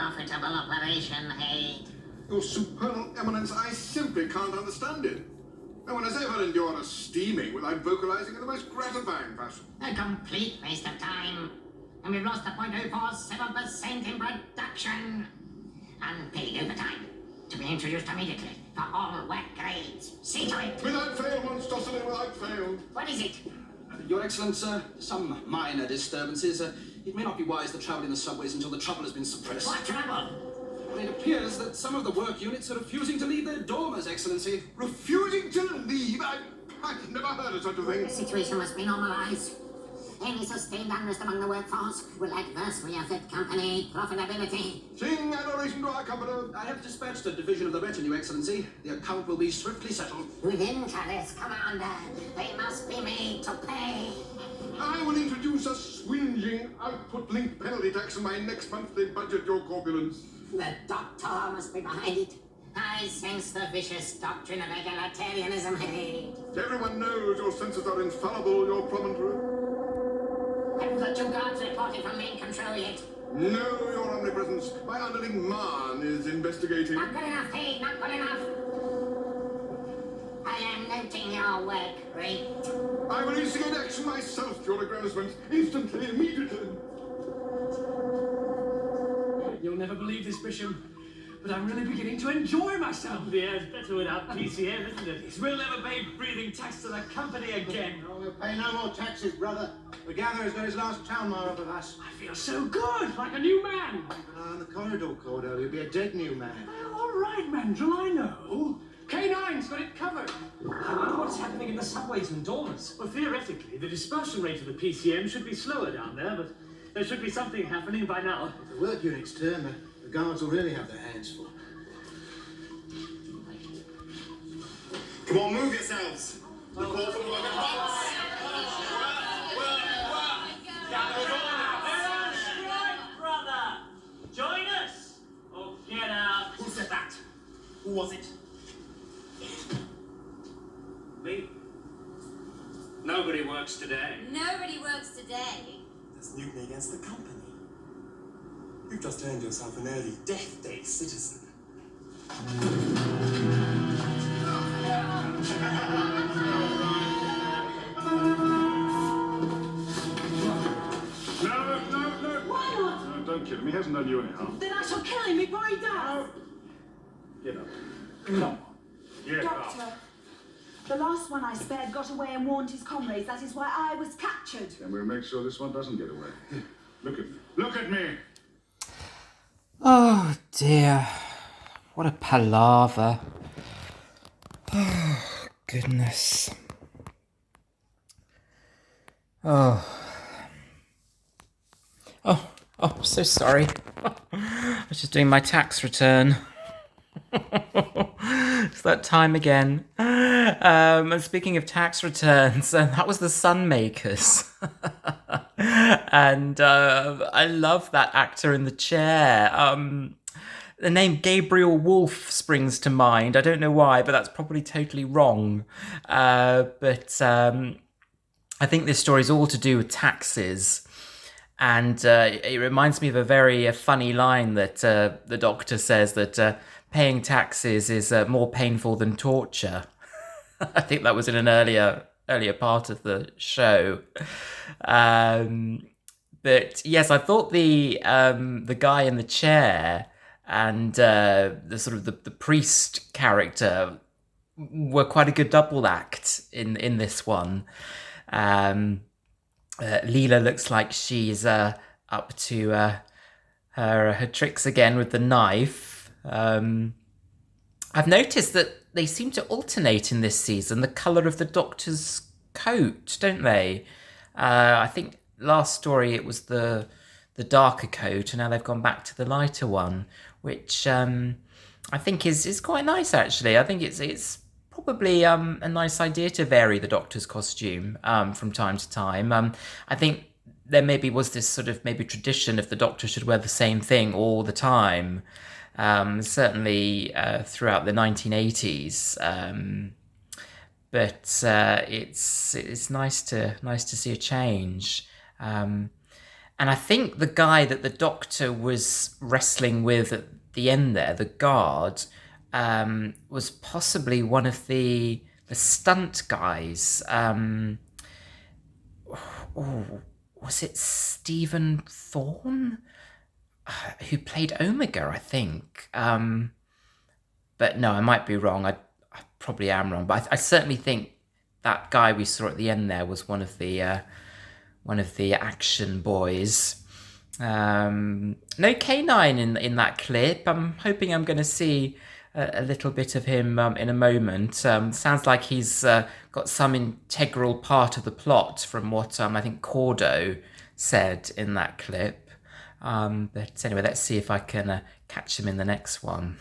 profitable operation, Haig. Your supernal eminence, I simply can't understand it. No one has ever endured a steaming without vocalizing in the most gratifying fashion. A complete waste of time. And we've lost a 0.047% in production. Unpaid overtime. To be introduced immediately for all work grades. See to it. Without fail, monstrosity, without fail. What is it? Your Excellency, some minor disturbances. It may not be wise to travel in the subways until the trouble has been suppressed. What trouble? It appears that some of the work units are refusing to leave their dormers, Excellency. Refusing to leave? I've never heard of such a thing. The situation must be normalized. Any sustained unrest among the workforce will adversely affect company profitability. Sing adoration to our company. I have dispatched a division of the retinue, Excellency. The account will be swiftly settled. With interest, Commander. They must be made to pay. I will introduce a swinging output-linked penalty tax in my next monthly budget, Your Corpulence. The doctor must be behind it. I sense the vicious doctrine of egalitarianism, Haig. Everyone knows your senses are infallible, Your Promontory. Haven't the two guards reported from main control yet? No, Your Omnipresence. My underling Man is investigating. Not good enough, Haig, not good enough. I am noting your work rate. I will instigate action myself, Your Aggrandizement. Instantly, immediately. You'll never believe this, Bishop, but I'm really beginning to enjoy myself. Yeah, it's better without PCM, isn't it? We'll never pay breathing tax to the company again. Oh, we'll pay no more taxes, brother. The gatherer's got his last town mile up with us. I feel so good, like a new man. On the corridor, Cordo, you'll be a dead new man. Oh, all right, Mandrill, I know. K9's got it covered. I wonder what's happening in the subways and dormers. Well, theoretically, the dispersion rate of the PCM should be slower down there, but there should be something happening by now. If the work unit's turn, the guards will really have their hands full. Come on, move yourselves. The call for the work at once. Brother! Join us! Or get out! Who said that? Who was it? Me? Nobody works today. Nobody works today. There's mutiny against the company. You've just earned yourself an early death day citizen. No, don't kill him. He hasn't done you any harm. Then I shall kill him before he does. Get up. Come on. Get Doctor, up. the last one I spared got away and warned his comrades. That is why I was captured. And we'll make sure this one doesn't get away. Look at me. Look at me. Oh dear. What a palaver. Oh, goodness. Oh, so sorry. I was just doing my tax return. It's that time again. And speaking of tax returns, that was the Sunmakers. And I love that actor in the chair. The name Gabriel Wolf springs to mind. I don't know why, but that's probably totally wrong. But I think this story is all to do with taxes. And it reminds me of a very funny line that the doctor says that paying taxes is more painful than torture. I think that was in an earlier part of the show. But yes, I thought the guy in the chair and the sort of the priest character were quite a good double act in this one. Leela looks like she's up to her tricks again with the knife. I've noticed that they seem to alternate in this season the colour of the Doctor's coat, don't they? I think last story it was the darker coat, and now they've gone back to the lighter one, which I think is quite nice actually. I think it's probably a nice idea to vary the Doctor's costume from time to time. I think there maybe was this sort of maybe tradition if the Doctor should wear the same thing all the time. Certainly throughout the 1980s. But it's nice to see a change. And I think the guy that the Doctor was wrestling with at the end there, the guard, was possibly one of the stunt guys. Was it Stephen Thorne? Who played Omega, I think. But no, I might be wrong. I probably am wrong. But I certainly think that guy we saw at the end there was one of the action boys. No K9 in that clip. I'm hoping I'm going to see a little bit of him in a moment. Sounds like he's got some integral part of the plot from what I think Cordo said in that clip. But anyway, let's see if I can catch him in the next one.